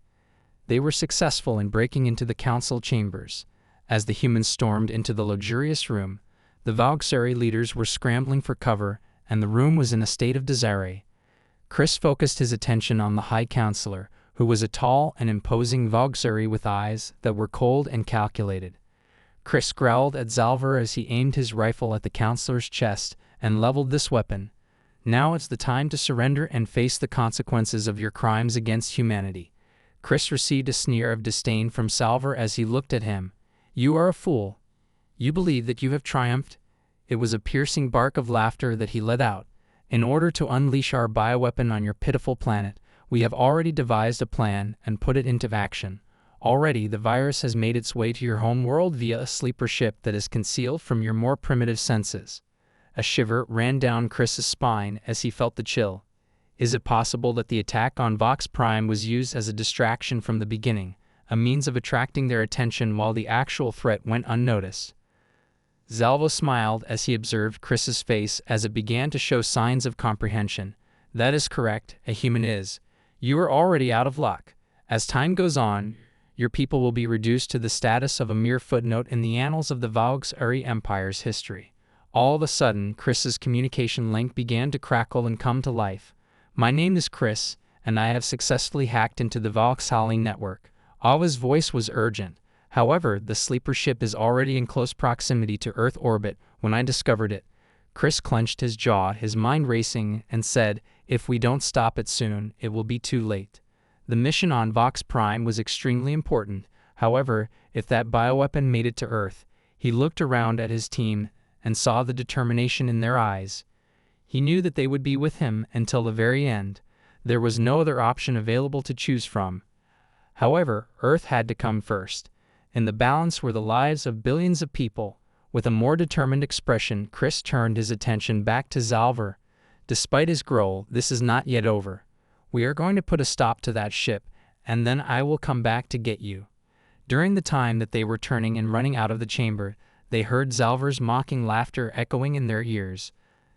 They were successful in breaking into the council chambers. As the humans stormed into the luxurious room, the Vauxhall leaders were scrambling for cover, and the room was in a state of disarray. Chris focused his attention on the High Counselor, who was a tall and imposing Vauxhall with eyes that were cold and calculated. Chris growled at Zalvar as he aimed his rifle at the counselor's chest and leveled this weapon. "Now it's the time to surrender and face the consequences of your crimes against humanity." Chris received a sneer of disdain from Zalvar as he looked at him. "You are a fool. You believe that you have triumphed?" It was a piercing bark of laughter that he let out. "In order to unleash our bioweapon on your pitiful planet, we have already devised a plan and put it into action. Already the virus has made its way to your home world via a sleeper ship that is concealed from your more primitive senses." A shiver ran down Chris's spine as he felt the chill. Is it possible that the attack on Vox Prime was used as a distraction from the beginning, a means of attracting their attention while the actual threat went unnoticed? Zalva smiled as he observed Chris's face as it began to show signs of comprehension. "That is correct, a human is. You are already out of luck. As time goes on, your people will be reduced to the status of a mere footnote in the annals of the Vauxhall Empire's history." All of a sudden, Chris's communication link began to crackle and come to life. "My name is Chris, and I have successfully hacked into the Vauxhall network." Ava's voice was urgent. "However, the sleeper ship is already in close proximity to Earth orbit when I discovered it." Chris clenched his jaw, his mind racing, and said, "If we don't stop it soon, it will be too late." The mission on Vox Prime was extremely important. However, if that bioweapon made it to Earth, he looked around at his team and saw the determination in their eyes. He knew that they would be with him until the very end. There was no other option available to choose from. However, Earth had to come first. In the balance were the lives of billions of people. With a more determined expression, Chris turned his attention back to Zalvar. "Despite his growl, this is not yet over. We are going to put a stop to that ship, and then I will come back to get you." During the time that they were turning and running out of the chamber, they heard Zalvar's mocking laughter echoing in their ears.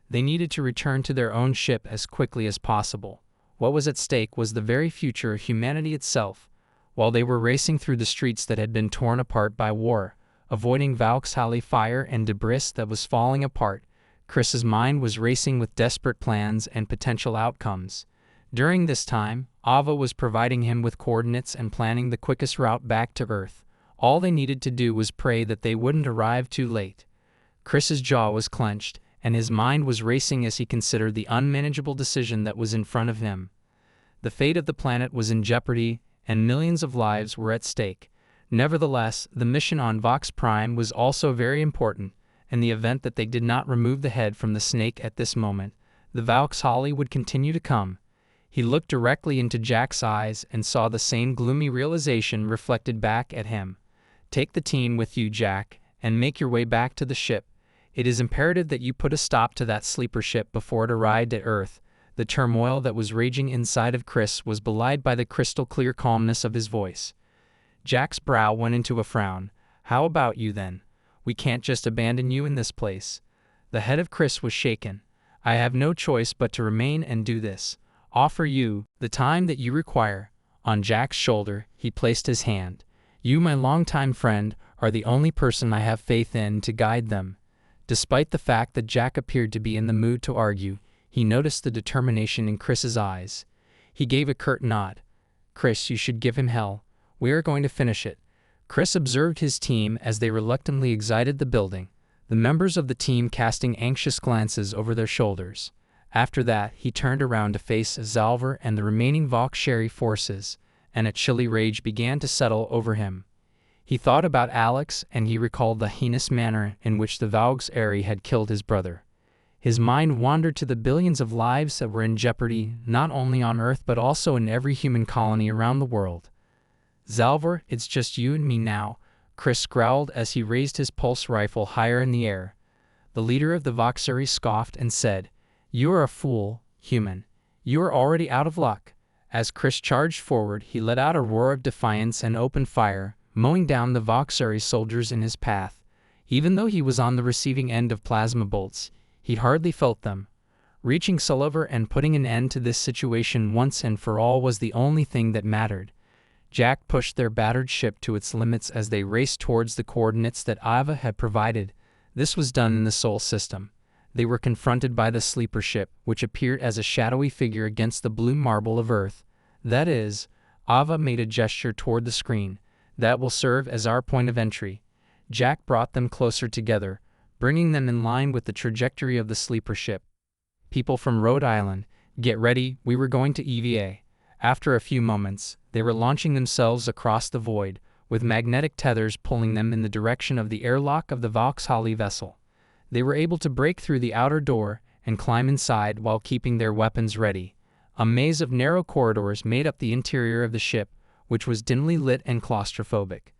They needed to return to their own ship as quickly as possible. What was at stake was the very future of humanity itself. While they were racing through the streets that had been torn apart by war, avoiding Vauxhall fire and debris that was falling apart, Chris's mind was racing with desperate plans and potential outcomes. During this time, Ava was providing him with coordinates and planning the quickest route back to Earth. All they needed to do was pray that they wouldn't arrive too late. Chris's jaw was clenched, and his mind was racing as he considered the unmanageable decision that was in front of him. The fate of the planet was in jeopardy, and millions of lives were at stake. Nevertheless, the mission on Vox Prime was also very important. In the event that they did not remove the head from the snake at this moment, the Vauxhall would continue to come. He looked directly into Jack's eyes and saw the same gloomy realization reflected back at him. "Take the team with you, Jack, and make your way back to the ship. It is imperative that you put a stop to that sleeper ship before it arrived at Earth." The turmoil that was raging inside of Chris was belied by the crystal-clear calmness of his voice. Jack's brow went into a frown. "How about you, then? We can't just abandon you in this place." The head of Chris was shaken. "I have no choice but to remain and do this. Offer you the time that you require." On Jack's shoulder, he placed his hand. "You, my longtime friend, are the only person I have faith in to guide them." Despite the fact that Jack appeared to be in the mood to argue, he noticed the determination in Chris's eyes. He gave a curt nod. "Chris, you should give him hell. We are going to finish it." Chris observed his team as they reluctantly exited the building, the members of the team casting anxious glances over their shoulders. After that, he turned around to face Zalvar and the remaining Vauxhall forces, and a chilly rage began to settle over him. He thought about Alex, and he recalled the heinous manner in which the Valkyrie had killed his brother. His mind wandered to the billions of lives that were in jeopardy, not only on Earth but also in every human colony around the world. "Zalvar, it's just you and me now," Chris growled as he raised his pulse rifle higher in the air. The leader of the Valkyrie scoffed and said, "You are a fool, human. You are already out of luck." As Chris charged forward, he let out a roar of defiance and opened fire, mowing down the Valkyrie soldiers in his path. Even though he was on the receiving end of plasma bolts, he hardly felt them. Reaching Sulliver and putting an end to this situation once and for all was the only thing that mattered. Jack pushed their battered ship to its limits as they raced towards the coordinates that Ava had provided. This was done in the Sol system. They were confronted by the sleeper ship, which appeared as a shadowy figure against the blue marble of Earth. "That is," Ava made a gesture toward the screen, "that will serve as our point of entry." Jack brought them closer together, bringing them in line with the trajectory of the sleeper ship. "People from Rhode Island, get ready, we were going to EVA." After a few moments, they were launching themselves across the void, with magnetic tethers pulling them in the direction of the airlock of the Vauxhall vessel. They were able to break through the outer door and climb inside while keeping their weapons ready. A maze of narrow corridors made up the interior of the ship, which was dimly lit and claustrophobic.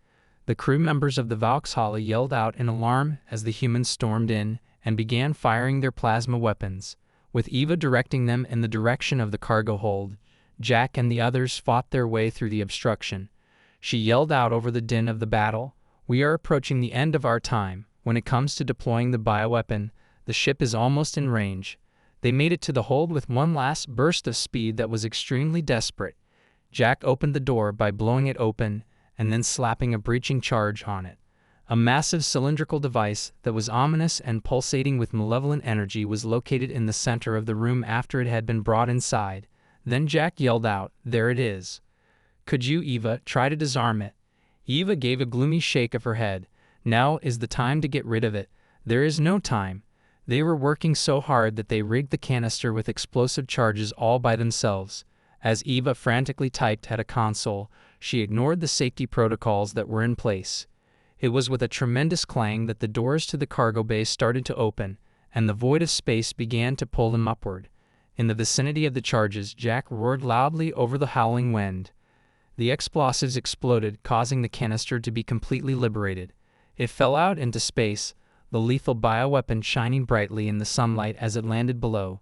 The crew members of the Vauxhall yelled out in alarm as the humans stormed in and began firing their plasma weapons, with Eva directing them in the direction of the cargo hold. Jack and the others fought their way through the obstruction. She yelled out over the din of the battle, "We are approaching the end of our time. When it comes to deploying the bioweapon, the ship is almost in range." They made it to the hold with one last burst of speed that was extremely desperate. Jack opened the door by blowing it open and then slapping a breaching charge on it. A massive cylindrical device that was ominous and pulsating with malevolent energy was located in the center of the room after it had been brought inside. Then Jack yelled out, "There it is. Could you, Eva, try to disarm it?" Eva gave a gloomy shake of her head. "Now is the time to get rid of it." "There is no time." They were working so hard that they rigged the canister with explosive charges all by themselves. As Eva frantically typed at a console, she ignored the safety protocols that were in place. It was with a tremendous clang that the doors to the cargo bay started to open, and the void of space began to pull them upward. In the vicinity of the charges, Jack roared loudly over the howling wind. The explosives exploded, causing the canister to be completely liberated. It fell out into space, the lethal bioweapon shining brightly in the sunlight as it landed below.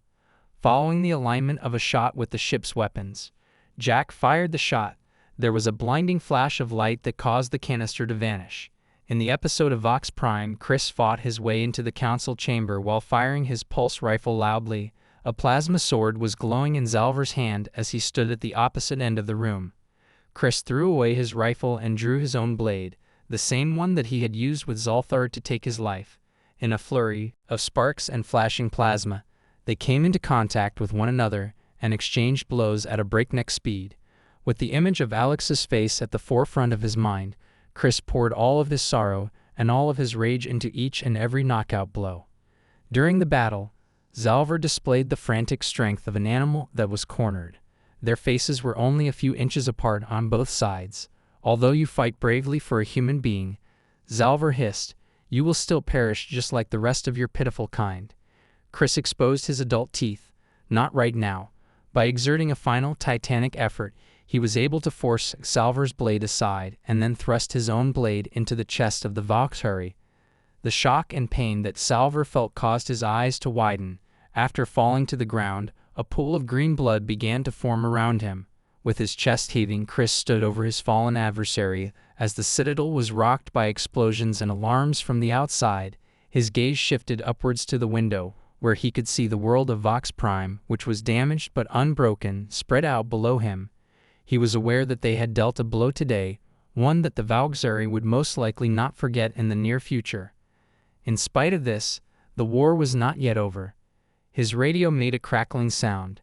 Following the alignment of a shot with the ship's weapons, Jack fired the shot. There was a blinding flash of light that caused the canister to vanish. In the episode of Vox Prime, Chris fought his way into the council chamber while firing his pulse rifle loudly. A plasma sword was glowing in Zalvar's hand as he stood at the opposite end of the room. Chris threw away his rifle and drew his own blade, the same one that he had used with Zalthar to take his life. In a flurry of sparks and flashing plasma, they came into contact with one another and exchanged blows at a breakneck speed. With the image of Alex's face at the forefront of his mind, Chris poured all of his sorrow and all of his rage into each and every knockout blow. During the battle, Zalvar displayed the frantic strength of an animal that was cornered. Their faces were only a few inches apart on both sides. "Although you fight bravely for a human being," Zalvar hissed, "you will still perish just like the rest of your pitiful kind." Chris exposed his adult teeth. "Not right now." By exerting a final titanic effort, he was able to force Zalvar's blade aside and then thrust his own blade into the chest of the Valkyrie. The shock and pain that Zalvar felt caused his eyes to widen. After falling to the ground, a pool of green blood began to form around him. With his chest heaving, Chris stood over his fallen adversary. As the citadel was rocked by explosions and alarms from the outside, his gaze shifted upwards to the window, where he could see the world of Vox Prime, which was damaged but unbroken, spread out below him. He was aware that they had dealt a blow today, one that the Valkyrie would most likely not forget in the near future. In spite of this, the war was not yet over. His radio made a crackling sound.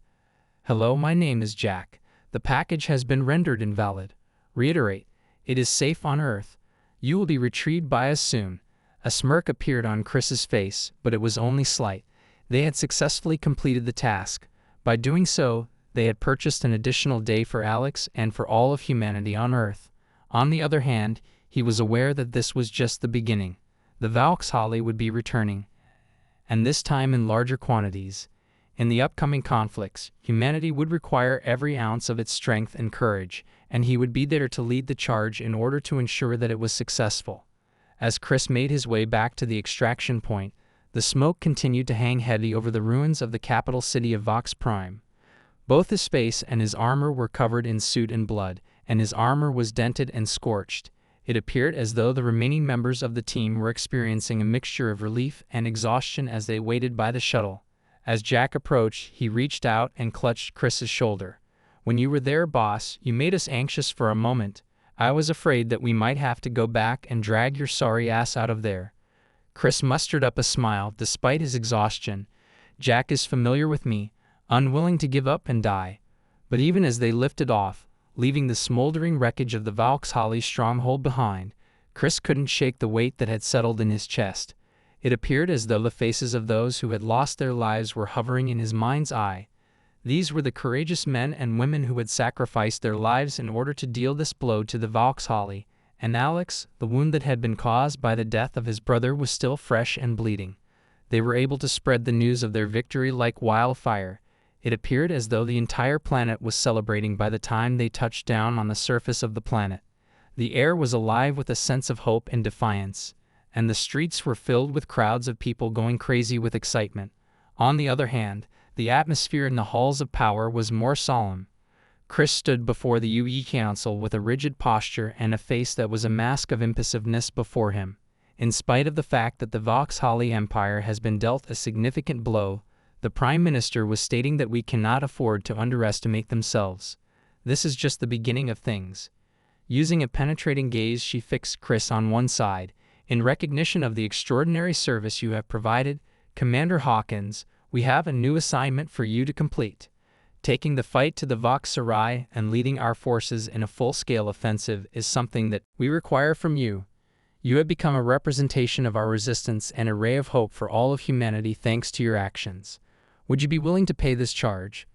"Hello, my name is Jack. The package has been rendered invalid. Reiterate, it is safe on Earth. You will be retrieved by us soon." A smirk appeared on Chris's face, but it was only slight. They had successfully completed the task. By doing so, They had purchased an additional day for Alex and for all of humanity on Earth. On the other hand, he was aware that this was just the beginning. The Vauxhall would be returning, and this time in larger quantities. In the upcoming conflicts, humanity would require every ounce of its strength and courage, and he would be there to lead the charge in order to ensure that it was successful. As Chris made his way back to the extraction point, the smoke continued to hang heavy over the ruins of the capital city of Vox Prime. Both his face and his armor were covered in soot and blood, and his armor was dented and scorched. It appeared as though the remaining members of the team were experiencing a mixture of relief and exhaustion as they waited by the shuttle. As Jack approached, he reached out and clutched Chris's shoulder. "When you were there, boss, you made us anxious for a moment. I was afraid that we might have to go back and drag your sorry ass out of there." Chris mustered up a smile despite his exhaustion. "Jack is familiar with me, unwilling to give up and die." But even as they lifted off, leaving the smoldering wreckage of the Vauxhall stronghold behind, Chris couldn't shake the weight that had settled in his chest. It appeared as though the faces of those who had lost their lives were hovering in his mind's eye. These were the courageous men and women who had sacrificed their lives in order to deal this blow to the Vauxhall, and Alex, the wound that had been caused by the death of his brother, was still fresh and bleeding. They were able to spread the news of their victory like wildfire. It appeared as though the entire planet was celebrating by the time they touched down on the surface of the planet. The air was alive with a sense of hope and defiance, and the streets were filled with crowds of people going crazy with excitement. On the other hand, the atmosphere in the halls of power was more solemn. Chris stood before the UE Council with a rigid posture and a face that was a mask of impassiveness before him. In spite of the fact that the Vauxhall Empire has been dealt a significant blow, the Prime Minister was stating that we cannot afford to underestimate themselves. This is just the beginning of things. Using a penetrating gaze, she fixed Chris on one side. "In recognition of the extraordinary service you have provided, Commander Hawkins, we have a new assignment for you to complete. Taking the fight to the Vauxhall and leading our forces in a full-scale offensive is something that we require from you. You have become a representation of our resistance and a ray of hope for all of humanity thanks to your actions. Would you be willing to pay this charge?"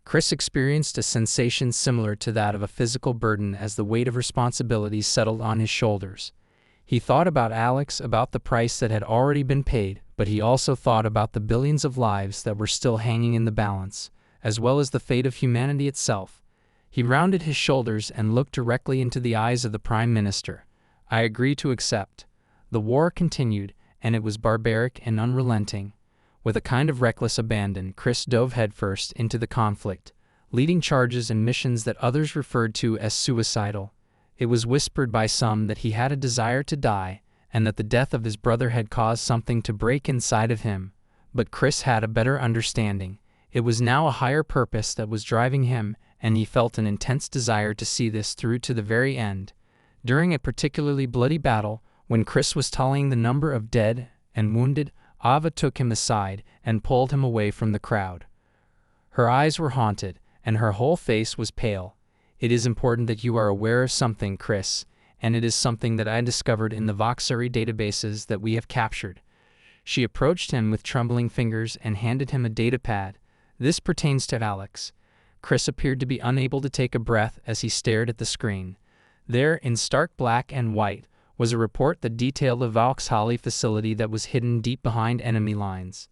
Chris experienced a sensation similar to that of a physical burden as the weight of responsibilities settled on his shoulders. He thought about Alex, about the price that had already been paid, but he also thought about the billions of lives that were still hanging in the balance, as well as the fate of humanity itself. He rounded his shoulders and looked directly into the eyes of the Prime Minister. "I agree to accept." The war continued, and it was barbaric and unrelenting. With a kind of reckless abandon, Chris dove headfirst into the conflict, leading charges and missions that others referred to as suicidal. It was whispered by some that he had a desire to die, and that the death of his brother had caused something to break inside of him. But Chris had a better understanding. It was now a higher purpose that was driving him, and he felt an intense desire to see this through to the very end. During a particularly bloody battle, when Chris was tallying the number of dead and wounded, Ava took him aside and pulled him away from the crowd. Her eyes were haunted, and her whole face was pale. "It is important that you are aware of something, Chris, and it is something that I discovered in the Voxari databases that we have captured." She approached him with trembling fingers and handed him a datapad. "This pertains to Alex." Chris appeared to be unable to take a breath as he stared at the screen. There, in stark black and white, was a report that detailed a Vauxhall facility that was hidden deep behind enemy lines.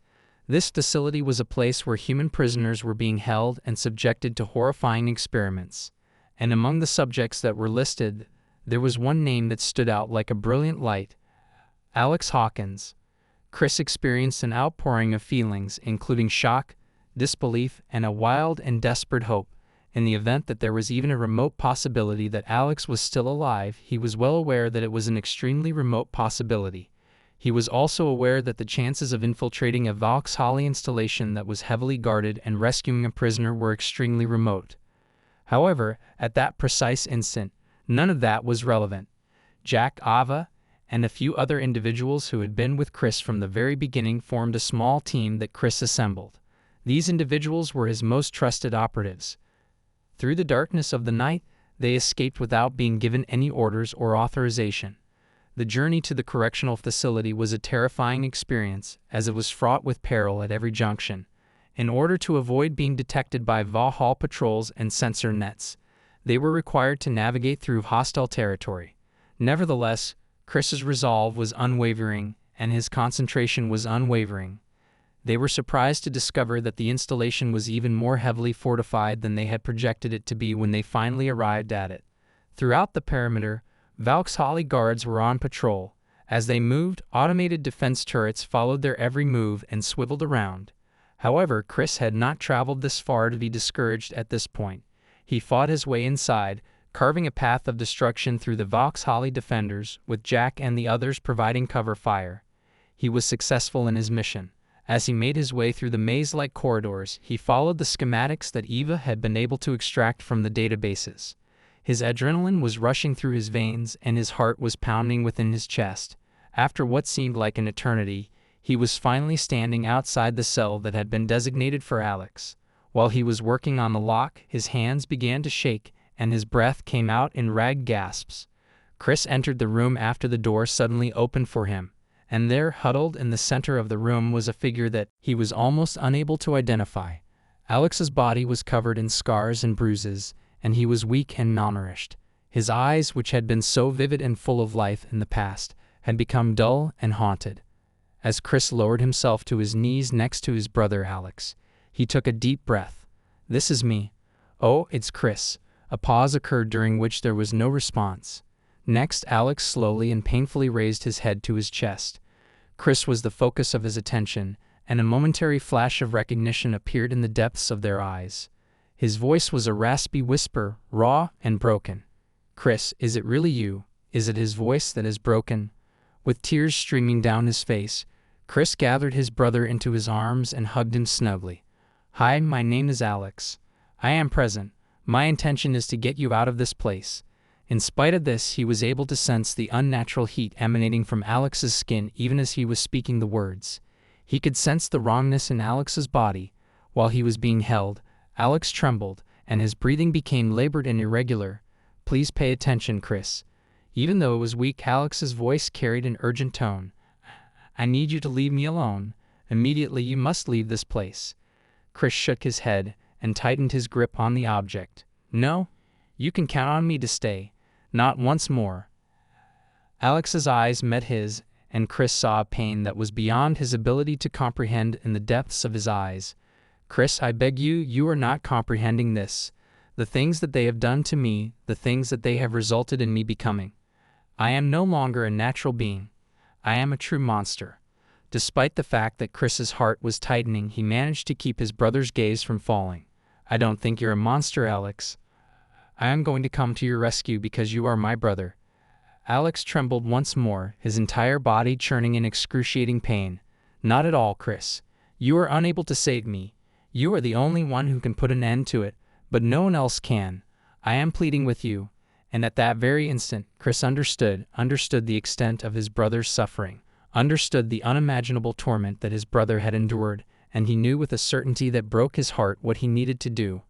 This facility was a place where human prisoners were being held and subjected to horrifying experiments. And among the subjects that were listed, there was one name that stood out like a brilliant light: Alex Hawkins. Chris experienced an outpouring of feelings, including shock, disbelief, and a wild and desperate hope. In the event that there was even a remote possibility that Alex was still alive, he was well aware that it was an extremely remote possibility. He was also aware that the chances of infiltrating a Vauxhall installation that was heavily guarded and rescuing a prisoner were extremely remote. However, at that precise instant, none of that was relevant. Jack, Ava, and a few other individuals who had been with Chris from the very beginning formed a small team that Chris assembled. These individuals were his most trusted operatives. Through the darkness of the night, they escaped without being given any orders or authorization. The journey to the correctional facility was a terrifying experience, as it was fraught with peril at every junction. In order to avoid being detected by Valhalla patrols and sensor nets, they were required to navigate through hostile territory. Nevertheless, Chris's resolve was unwavering, and his concentration was unwavering. They were surprised to discover that the installation was even more heavily fortified than they had projected it to be when they finally arrived at it. Throughout the perimeter, Valhalla guards were on patrol. As they moved, automated defense turrets followed their every move and swiveled around. However, Chris had not traveled this far to be discouraged at this point. He fought his way inside, carving a path of destruction through the Valhalla defenders, with Jack and the others providing cover fire. He was successful in his mission. As he made his way through the maze-like corridors, he followed the schematics that Eva had been able to extract from the databases. His adrenaline was rushing through his veins, and his heart was pounding within his chest. After what seemed like an eternity, he was finally standing outside the cell that had been designated for Alex. While he was working on the lock, his hands began to shake, and his breath came out in ragged gasps. Chris entered the room after the door suddenly opened for him, and there, huddled in the center of the room, was a figure that he was almost unable to identify. Alex's body was covered in scars and bruises, and he was weak and malnourished. His eyes, which had been so vivid and full of life in the past, had become dull and haunted. As Chris lowered himself to his knees next to his brother Alex, he took a deep breath. "This is me." "Oh, it's Chris." A pause occurred during which there was no response. Next, Alex slowly and painfully raised his head to his chest. Chris was the focus of his attention, and a momentary flash of recognition appeared in the depths of their eyes. His voice was a raspy whisper, raw and broken. "Chris, is it really you? Is it his voice that is broken?" With tears streaming down his face, Chris gathered his brother into his arms and hugged him snugly. "Hi, my name is Alex. I am present. My intention is to get you out of this place." In spite of this, he was able to sense the unnatural heat emanating from Alex's skin even as he was speaking the words. He could sense the wrongness in Alex's body. While he was being held, Alex trembled, and his breathing became labored and irregular. "Please pay attention, Chris." Even though it was weak, Alex's voice carried an urgent tone. "I need you to leave me alone. Immediately, you must leave this place." Chris shook his head and tightened his grip on the object. "No, you can count on me to stay. Not once more." Alex's eyes met his, and Chris saw a pain that was beyond his ability to comprehend in the depths of his eyes. "Chris, I beg you, you are not comprehending this. The things that they have done to me, the things that they have resulted in me becoming. I am no longer a natural being. I am a true monster." Despite the fact that Chris's heart was tightening, he managed to keep his brother's gaze from falling. "I don't think you're a monster, Alex. I am going to come to your rescue because you are my brother." Alex trembled once more, his entire body churning in excruciating pain. "Not at all, Chris. You are unable to save me. You are the only one who can put an end to it, but no one else can. I am pleading with you." And at that very instant, Chris understood the extent of his brother's suffering, understood the unimaginable torment that his brother had endured, and he knew with a certainty that broke his heart what he needed to do.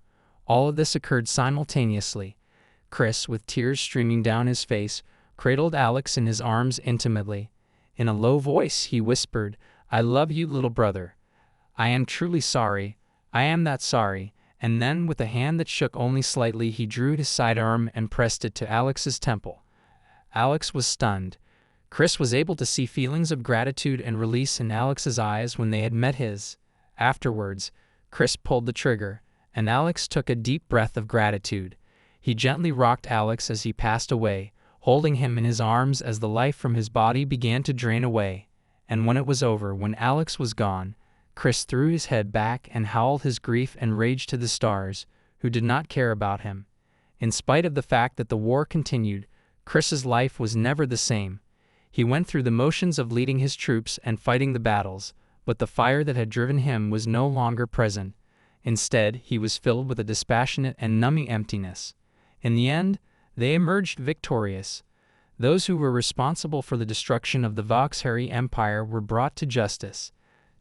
All of this occurred simultaneously. Chris, with tears streaming down his face, cradled Alex in his arms intimately. In a low voice, he whispered, "I love you, little brother. I am truly sorry. I am that sorry." And then, with a hand that shook only slightly, he drew his sidearm and pressed it to Alex's temple. Alex was stunned. Chris was able to see feelings of gratitude and release in Alex's eyes when they had met his. Afterwards, Chris pulled the trigger, and Alex took a deep breath of gratitude. He gently rocked Alex as he passed away, holding him in his arms as the life from his body began to drain away. And when it was over, when Alex was gone, Chris threw his head back and howled his grief and rage to the stars, who did not care about him. In spite of the fact that the war continued, Chris's life was never the same. He went through the motions of leading his troops and fighting the battles, but the fire that had driven him was no longer present. Instead, he was filled with a dispassionate and numbing emptiness. In the end, they emerged victorious. Those who were responsible for the destruction of the Valhalla Empire were brought to justice.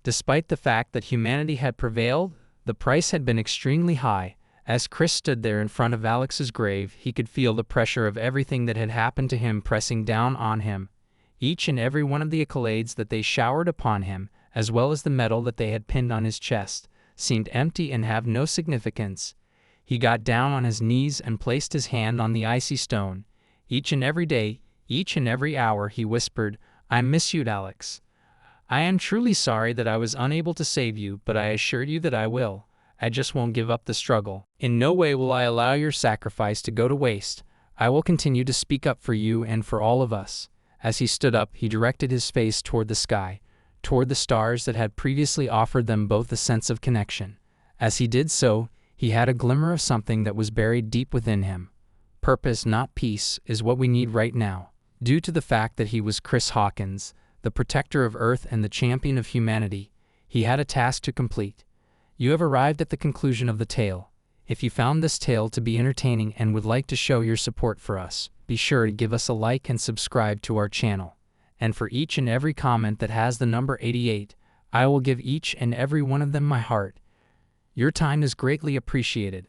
Despite the fact that humanity had prevailed, the price had been extremely high. As Chris stood there in front of Alex's grave, he could feel the pressure of everything that had happened to him pressing down on him. Each and every one of the accolades that they showered upon him, as well as the medal that they had pinned on his chest, seemed empty and have no significance. He got down on his knees and placed his hand on the icy stone. Each and every day, each and every hour, he whispered, "I miss you, Alex. I am truly sorry that I was unable to save you, but I assure you that I will. I just won't give up the struggle. In no way will I allow your sacrifice to go to waste. I will continue to speak up for you and for all of us." As he stood up, he directed his face toward the sky, toward the stars that had previously offered them both a sense of connection. As he did so, he had a glimmer of something that was buried deep within him. Purpose, not peace, is what we need right now. Due to the fact that he was Chris Hawkins, the protector of Earth and the champion of humanity, he had a task to complete. You have arrived at the conclusion of the tale. If you found this tale to be entertaining and would like to show your support for us, be sure to give us a like and subscribe to our channel. And for each and every comment that has the number 88, I will give each and every one of them my heart. Your time is greatly appreciated.